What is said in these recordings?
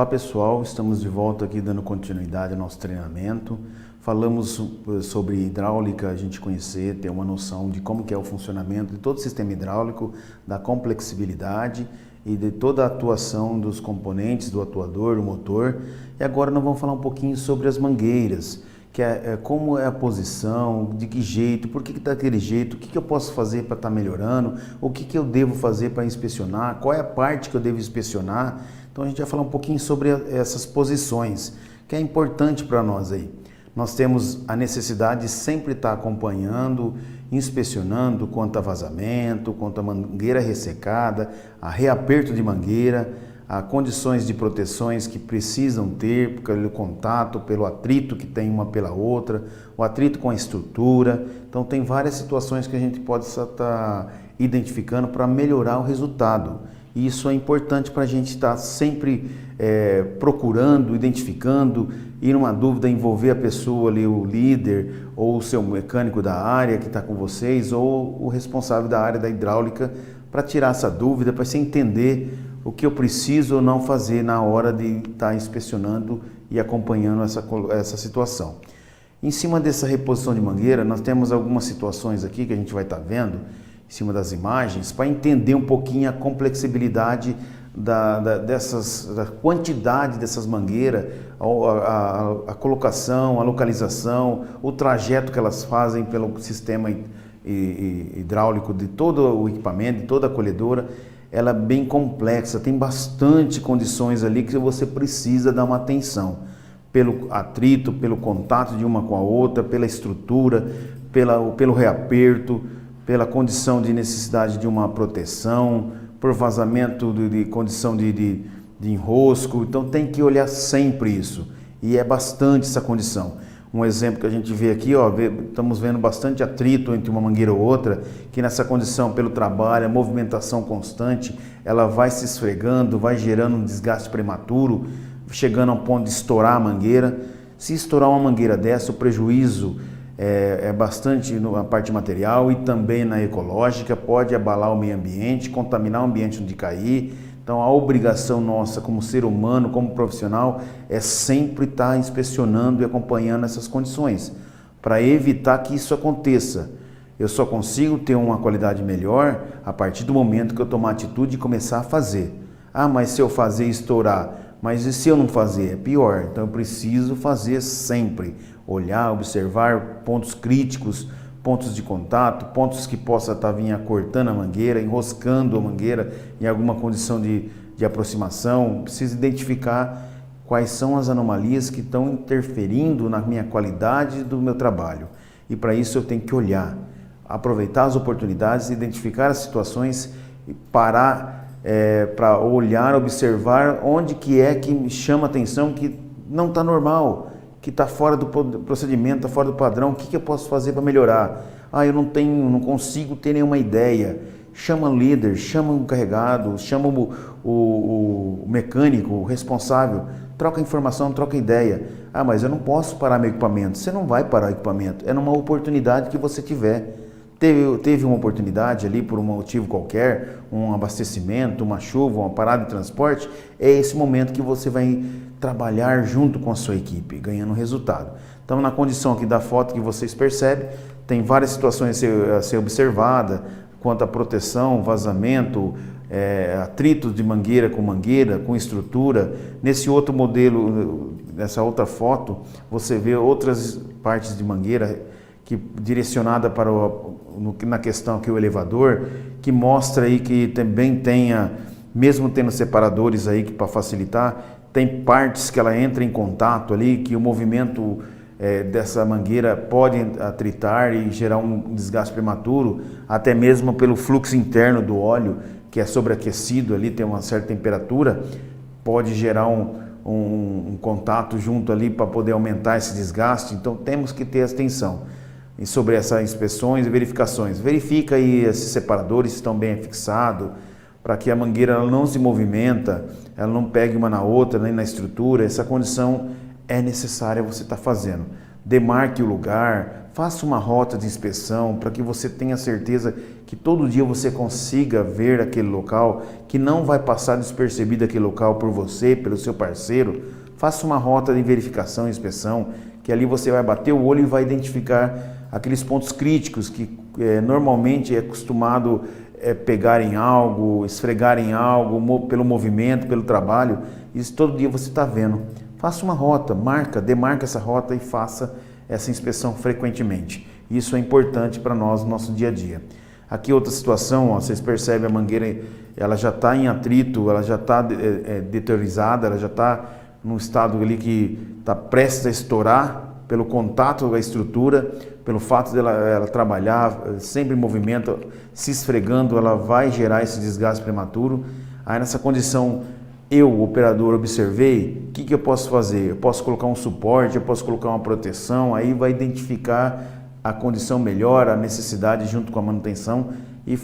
Olá pessoal, estamos de volta aqui dando continuidade ao nosso treinamento. Falamos sobre hidráulica, a gente conhecer, ter uma noção de como que é o funcionamento de todo o sistema hidráulico, da complexibilidade e de toda a atuação dos componentes, do atuador, do motor. E agora nós vamos falar um pouquinho sobre as mangueiras, que é como é a posição, de que jeito, por que está daquele jeito, o que eu posso fazer para estar melhorando, o que eu devo fazer para inspecionar, qual é a parte que eu devo inspecionar. Então a gente vai falar um pouquinho sobre essas posições, que é importante para nós aí. Nós temos a necessidade de sempre estar acompanhando, inspecionando quanto a vazamento, quanto a mangueira ressecada, a reaperto de mangueira, a condições de proteções que precisam ter pelo contato, pelo atrito que tem uma pela outra, o atrito com a estrutura. Então tem várias situações que a gente pode estar identificando para melhorar o resultado. E isso é importante para a gente estar sempre procurando, identificando, e numa dúvida envolver a pessoa ali, o líder ou o seu mecânico da área que está com vocês ou o responsável da área da hidráulica para tirar essa dúvida, para você entender o que eu preciso ou não fazer na hora de estar inspecionando e acompanhando essa situação. Em cima dessa reposição de mangueira, nós temos algumas situações aqui que a gente vai estar vendo em cima das imagens, para entender um pouquinho a complexibilidade da quantidade dessas mangueiras, a colocação, a localização, o trajeto que elas fazem pelo sistema hidráulico de todo o equipamento, de toda a colhedora. Ela é bem complexa, tem bastante condições ali que você precisa dar uma atenção. Pelo atrito, pelo contato de uma com a outra, pela estrutura, pelo reaperto, pela condição de necessidade de uma proteção, por vazamento de condição de enrosco. Então tem que olhar sempre isso, e é bastante essa condição. Um exemplo que a gente vê aqui, ó, estamos vendo bastante atrito entre uma mangueira ou outra, que nessa condição, pelo trabalho, a movimentação constante, ela vai se esfregando, vai gerando um desgaste prematuro, chegando ao ponto de estourar a mangueira. Se estourar uma mangueira dessa, o prejuízo é bastante na parte material e também na ecológica, pode abalar o meio ambiente, contaminar o ambiente onde cair. Então a obrigação nossa como ser humano, como profissional, é sempre estar inspecionando e acompanhando essas condições, para evitar que isso aconteça. Eu só consigo ter uma qualidade melhor a partir do momento que eu tomar atitude e começar a fazer. Ah, mas se eu fazer e estourar, mas e se eu não fazer? É pior. Então eu preciso fazer sempre. Olhar, observar pontos críticos, pontos de contato, pontos que possa estar cortando a mangueira, enroscando a mangueira em alguma condição de aproximação. Preciso identificar quais são as anomalias que estão interferindo na minha qualidade do meu trabalho. E para isso eu tenho que olhar, aproveitar as oportunidades, identificar as situações e parar para olhar, observar onde que é que me chama a atenção que não está normal, que está fora do procedimento, está fora do padrão. O que eu posso fazer para melhorar? Ah, eu não consigo ter nenhuma ideia. Chama o líder, chama o encarregado, chama o mecânico, o responsável, troca informação, troca ideia. Ah, mas eu não posso parar meu equipamento. Você não vai parar o equipamento, é numa oportunidade que você tiver. Teve uma oportunidade ali por um motivo qualquer, um abastecimento, uma chuva, uma parada de transporte, é esse momento que você vai trabalhar junto com a sua equipe, ganhando resultado. Então, na condição aqui da foto que vocês percebem, tem várias situações a ser observada, quanto à proteção, vazamento, atritos de mangueira, com estrutura. Nesse outro modelo, nessa outra foto, você vê outras partes de mangueira que direcionada para na questão aqui o elevador, que mostra aí que também tenha, mesmo tendo separadores aí que para facilitar, tem partes que ela entra em contato ali, que o movimento dessa mangueira pode atritar e gerar um desgaste prematuro, até mesmo pelo fluxo interno do óleo, que é sobreaquecido ali, tem uma certa temperatura, pode gerar um contato junto ali para poder aumentar esse desgaste. Então temos que ter atenção sobre essas inspeções e verificações. Verifica aí esses separadores estão bem fixados, para que a mangueira ela não se movimenta, ela não pegue uma na outra, nem na estrutura. Essa condição é necessária você estar fazendo. demarque o lugar, faça uma rota de inspeção para que você tenha certeza que todo dia você consiga ver aquele local, que não vai passar despercebido aquele local por você, pelo seu parceiro. Faça uma rota de verificação e inspeção, que ali você vai bater o olho e vai identificar aqueles pontos críticos que normalmente é acostumado pegar em algo, esfregar em algo, pelo movimento, pelo trabalho. Isso todo dia você está vendo. Faça uma rota, demarca essa rota e faça essa inspeção frequentemente. Isso é importante para nós no nosso dia a dia. Aqui outra situação, ó, vocês percebem a mangueira, ela já está em atrito, ela já está deteriorizada, ela já está num estado ali que está prestes a estourar pelo contato da estrutura, pelo fato dela ela trabalhar sempre em movimento, se esfregando, ela vai gerar esse desgaste prematuro. Aí nessa condição, eu, o operador, observei, o que eu posso fazer? Eu posso colocar um suporte, eu posso colocar uma proteção, aí vai identificar a condição melhor, a necessidade junto com a manutenção e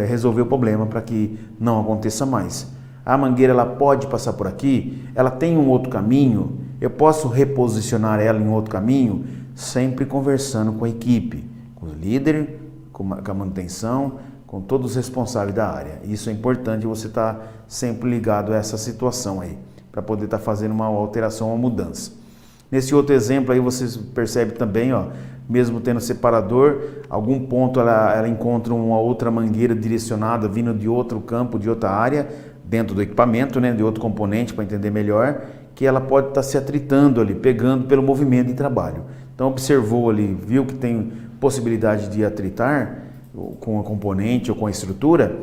resolver o problema para que não aconteça mais. A mangueira ela pode passar por aqui, ela tem um outro caminho, eu posso reposicionar ela em outro caminho, sempre conversando com a equipe, com o líder, com a manutenção, com todos os responsáveis da área. Isso é importante, você estar sempre ligado a essa situação aí, para poder estar fazendo uma alteração, uma mudança. Nesse outro exemplo aí vocês percebem também, ó, mesmo tendo separador, algum ponto ela encontra uma outra mangueira direcionada vindo de outro campo, de outra área, dentro do equipamento, né, de outro componente para entender melhor, que ela pode estar se atritando ali, pegando pelo movimento de trabalho. Então observou ali, viu que tem possibilidade de atritar com a componente ou com a estrutura,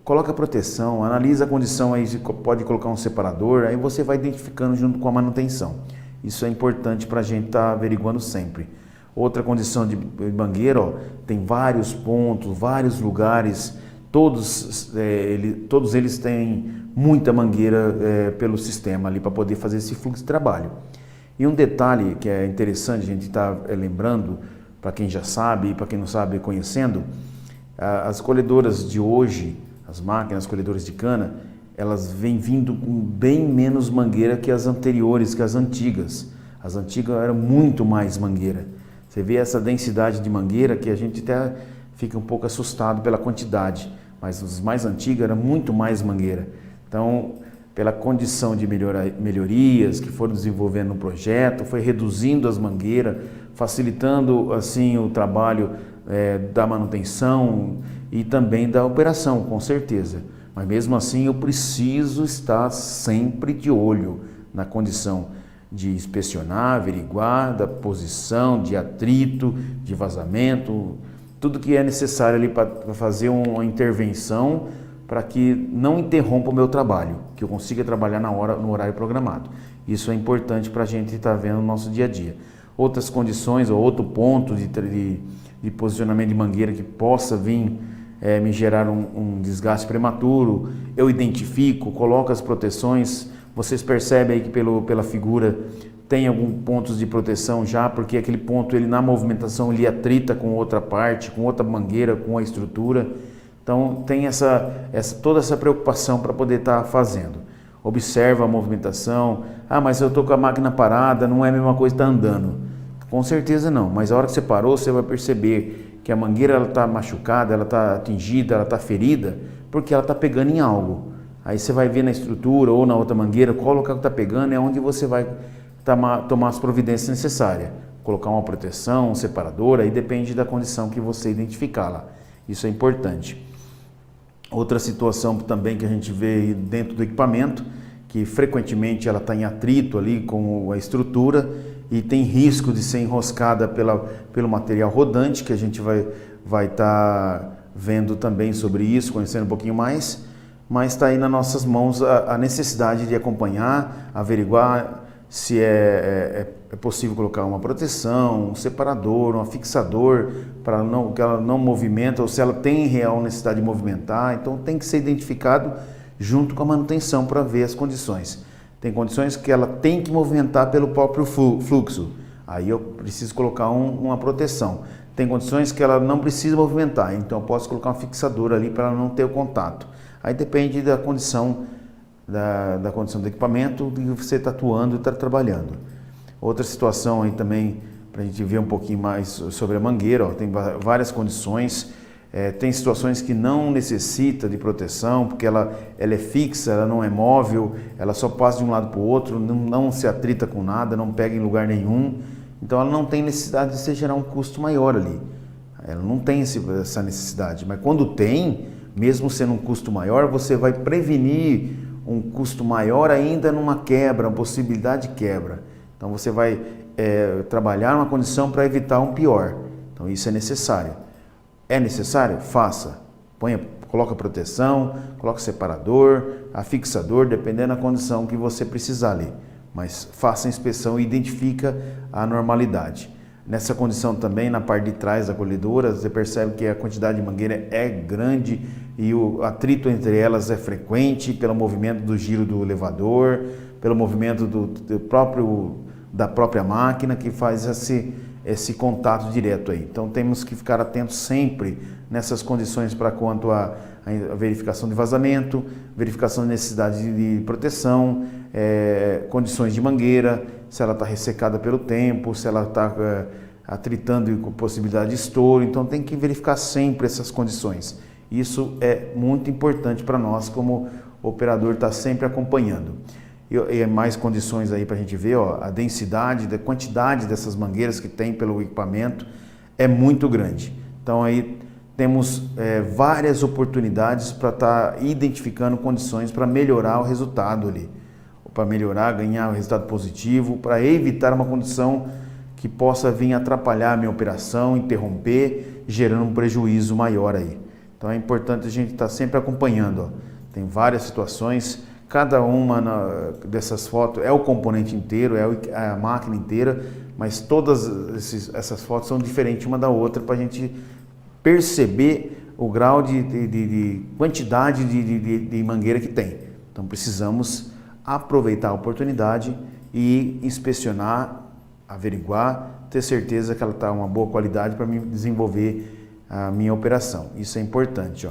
coloca proteção, analisa a condição aí, pode colocar um separador, aí você vai identificando junto com a manutenção. Isso é importante para a gente estar averiguando sempre. Outra condição de mangueira, ó, tem vários pontos, vários lugares, todos eles têm muita mangueira pelo sistema ali para poder fazer esse fluxo de trabalho. E um detalhe que é interessante a gente estar lembrando, para quem já sabe e para quem não sabe conhecendo, as colhedoras de hoje, as máquinas colhedoras de cana, elas vêm vindo com bem menos mangueira que as anteriores, que as antigas. As antigas eram muito mais mangueira. Você vê essa densidade de mangueira que a gente até fica um pouco assustado pela quantidade, mas os mais antigos eram muito mais mangueira. Então, pela condição de melhorias que foram desenvolvendo no projeto, foi reduzindo as mangueiras, facilitando assim o trabalho da manutenção e também da operação, com certeza. Mas mesmo assim eu preciso estar sempre de olho na condição de inspecionar, averiguar, da posição, de atrito, de vazamento, tudo que é necessário ali para fazer uma intervenção para que não interrompa o meu trabalho, que eu consiga trabalhar no horário programado. Isso é importante para a gente estar vendo no nosso dia a dia. Outras condições ou outro ponto de posicionamento de mangueira que possa vir me gerar um desgaste prematuro, eu identifico, coloco as proteções. Vocês percebem aí que pela figura tem alguns pontos de proteção já, porque aquele ponto ele na movimentação ele atrita com outra parte, com outra mangueira, com a estrutura. Então tem toda essa preocupação para poder estar fazendo. Observa a movimentação. Ah, mas eu estou com a máquina parada, não é a mesma coisa que está andando. Com certeza não, mas a hora que você parou, você vai perceber que a mangueira está machucada, ela está atingida, ela está ferida, porque ela está pegando em algo. Aí você vai ver na estrutura ou na outra mangueira, qual local que está pegando é onde você vai tomar as providências necessárias. Colocar uma proteção, um separador, aí depende da condição que você identificar lá. Isso é importante. Outra situação também que a gente vê dentro do equipamento, que frequentemente ela está em atrito ali com a estrutura e tem risco de ser enroscada pelo material rodante, que a gente vai estar vendo também sobre isso, conhecendo um pouquinho mais, mas está aí nas nossas mãos a necessidade de acompanhar, averiguar se é possível colocar uma proteção, um separador, um fixador para que ela não movimenta, ou se ela tem real necessidade de movimentar. Então tem que ser identificado junto com a manutenção para ver as condições. Tem condições que ela tem que movimentar pelo próprio fluxo, aí eu preciso colocar uma proteção. Tem condições que ela não precisa movimentar, então eu posso colocar um fixador ali para ela não ter o contato. Aí depende da condição da condição do equipamento que você está atuando e está trabalhando. Outra situação aí também, para a gente ver um pouquinho mais sobre a mangueira, ó, tem várias condições. Tem situações que não necessita de proteção, porque ela é fixa, ela não é móvel, ela só passa de um lado para o outro, não se atrita com nada, não pega em lugar nenhum. Então ela não tem necessidade de se gerar um custo maior ali. Ela não tem essa necessidade, mas quando tem, mesmo sendo um custo maior, você vai prevenir um custo maior ainda numa quebra, uma possibilidade de quebra. Então você vai trabalhar uma condição para evitar um pior. Então isso é necessário. É necessário? Faça. Coloca proteção, coloca separador, afixador, dependendo da condição que você precisar ali. Mas faça a inspeção e identifica a normalidade. Nessa condição também, na parte de trás da colhedora, você percebe que a quantidade de mangueira é grande e o atrito entre elas é frequente pelo movimento do giro do elevador, pelo movimento da própria máquina que faz esse contato direto aí. Então temos que ficar atentos sempre nessas condições para quanto a verificação de vazamento, verificação de necessidade de proteção, condições de mangueira, se ela está ressecada pelo tempo, se ela está atritando com possibilidade de estouro. Então tem que verificar sempre essas condições. Isso é muito importante para nós como operador estar sempre acompanhando. E mais condições aí para a gente ver, ó, a densidade, a quantidade dessas mangueiras que tem pelo equipamento é muito grande. Então aí temos várias oportunidades para estar identificando condições para melhorar o resultado ali, para melhorar, ganhar o resultado positivo, para evitar uma condição que possa vir atrapalhar a minha operação, interromper, gerando um prejuízo maior aí. Então é importante a gente estar sempre acompanhando, ó. Tem várias situações. Cada uma dessas fotos é o componente inteiro, é a máquina inteira, mas todas essas fotos são diferentes uma da outra para a gente perceber o grau de quantidade de mangueira que tem. Então precisamos aproveitar a oportunidade e inspecionar, averiguar, ter certeza que ela está uma boa qualidade para me desenvolver a minha operação. Isso é importante, ó.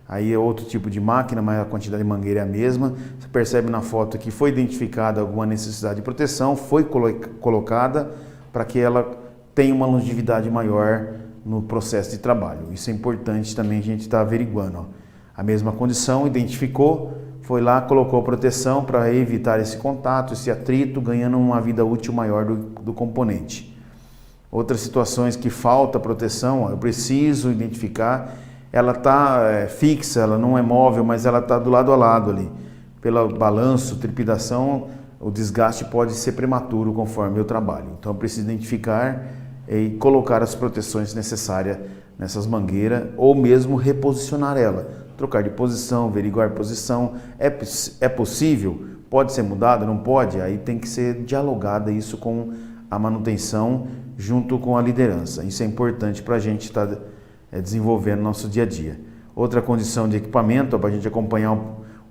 Aí é outro tipo de máquina, mas a quantidade de mangueira é a mesma. Você percebe na foto que foi identificada alguma necessidade de proteção, foi colocada para que ela tenha uma longevidade maior no processo de trabalho. Isso é importante também a gente estar averiguando, ó. A mesma condição, identificou, foi lá, colocou a proteção para evitar esse contato, esse atrito, ganhando uma vida útil maior do componente. Outras situações que falta proteção, ó, eu preciso identificar. Ela está fixa, ela não é móvel, mas ela está do lado a lado ali. Pelo balanço, trepidação, o desgaste pode ser prematuro conforme eu trabalho. Então eu preciso identificar e colocar as proteções necessárias nessas mangueiras ou mesmo reposicionar ela. Trocar de posição, averiguar posição. É possível? Pode ser mudado? Não pode? Aí tem que ser dialogada isso com a manutenção junto com a liderança. Isso é importante para a gente estar desenvolvendo no nosso dia a dia. Outra condição de equipamento, para a gente acompanhar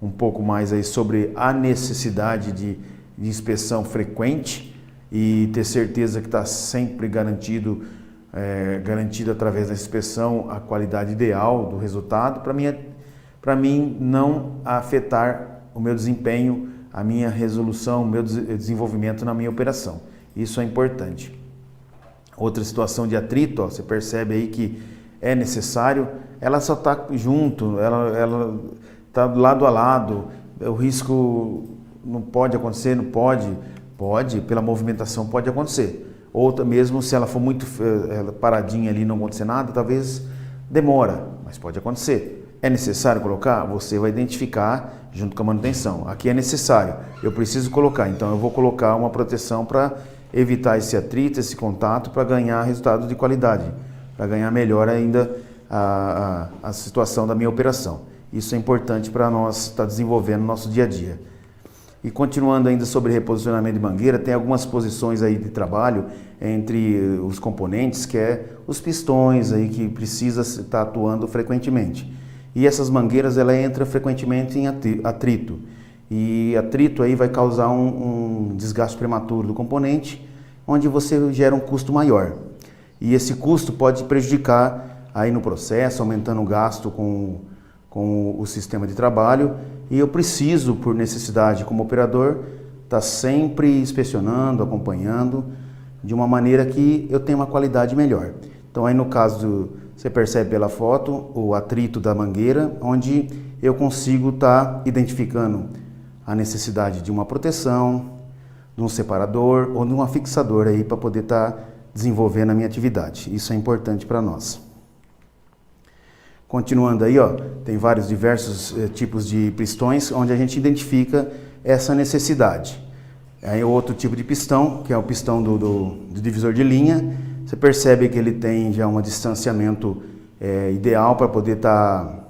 um pouco mais aí sobre a necessidade de inspeção frequente e ter certeza que está sempre garantido através da inspeção a qualidade ideal do resultado, para mim não afetar o meu desempenho, a minha resolução, o meu desenvolvimento na minha operação. Isso é importante. Outra situação de atrito, ó, você percebe aí que é necessário, ela só está junto, ela está lado a lado, o risco não pode acontecer, não pode? Pode, pela movimentação pode acontecer. Outra, mesmo se ela for muito paradinha ali e não acontecer nada, talvez demora, mas pode acontecer. É necessário colocar? Você vai identificar junto com a manutenção. Aqui é necessário, eu preciso colocar, então eu vou colocar uma proteção para evitar esse atrito, esse contato, para ganhar resultado de qualidade, para ganhar melhor ainda a situação da minha operação. Isso é importante para nós estar desenvolvendo no nosso dia a dia. E continuando ainda sobre reposicionamento de mangueira, tem algumas posições aí de trabalho entre os componentes, que é os pistões aí que precisa estar atuando frequentemente. E essas mangueiras, ela entra frequentemente em atrito. E atrito aí vai causar um desgaste prematuro do componente, onde você gera um custo maior. E esse custo pode prejudicar aí no processo, aumentando o gasto com o sistema de trabalho. E eu preciso, por necessidade como operador, estar sempre inspecionando, acompanhando, de uma maneira que eu tenha uma qualidade melhor. Então aí no caso, você percebe pela foto o atrito da mangueira, onde eu consigo estar identificando a necessidade de uma proteção, de um separador ou de um fixador aí para poder estar desenvolvendo a minha atividade. Isso é importante para nós. Continuando aí, ó, tem vários diversos tipos de pistões onde a gente identifica essa necessidade. Aí outro tipo de pistão, que é o pistão do divisor de linha, você percebe que ele tem já um distanciamento ideal para poder estar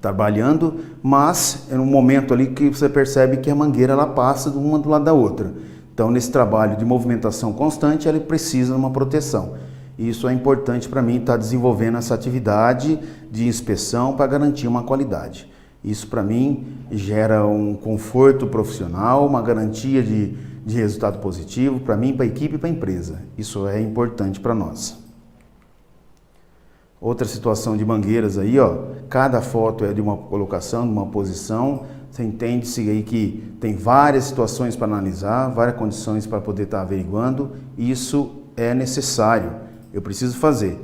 trabalhando, mas é um momento ali que você percebe que a mangueira ela passa de uma do lado da outra. Então nesse trabalho de movimentação constante, ele precisa de uma proteção. Isso é importante para mim estar desenvolvendo essa atividade de inspeção para garantir uma qualidade. Isso para mim gera um conforto profissional, uma garantia de resultado positivo para mim, para a equipe e para a empresa. Isso é importante para nós. Outra situação de mangueiras aí, ó, cada foto é de uma colocação, de uma posição. Você entende-se aí que tem várias situações para analisar, várias condições para poder estar averiguando. Isso é necessário, eu preciso fazer.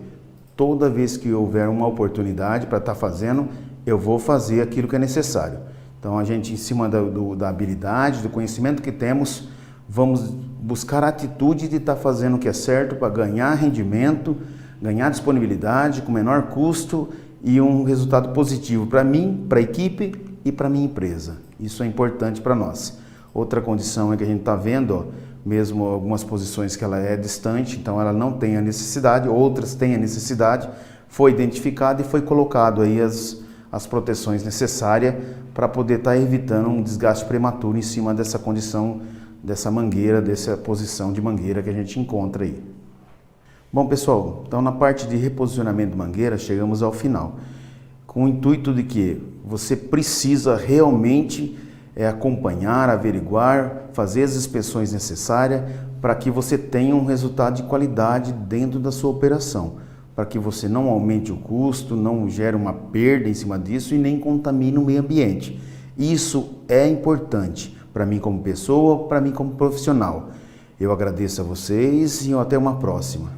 Toda vez que houver uma oportunidade para estar fazendo, eu vou fazer aquilo que é necessário. Então a gente, em cima da habilidade, do conhecimento que temos, vamos buscar a atitude de estar fazendo o que é certo para ganhar rendimento, ganhar disponibilidade com menor custo e um resultado positivo para mim, para a equipe e para a minha empresa. Isso é importante para nós. Outra condição é que a gente está vendo, ó, mesmo algumas posições que ela é distante, então ela não tem a necessidade, outras têm a necessidade, foi identificado e foi colocado aí as proteções necessárias para poder estar evitando um desgaste prematuro em cima dessa condição, dessa mangueira, dessa posição de mangueira que a gente encontra aí. Bom pessoal, então na parte de reposicionamento de mangueira chegamos ao final, com o intuito de que você precisa realmente acompanhar, averiguar, fazer as inspeções necessárias para que você tenha um resultado de qualidade dentro da sua operação, para que você não aumente o custo, não gere uma perda em cima disso e nem contamine o meio ambiente. Isso é importante para mim como pessoa, para mim como profissional. Eu agradeço a vocês e até uma próxima.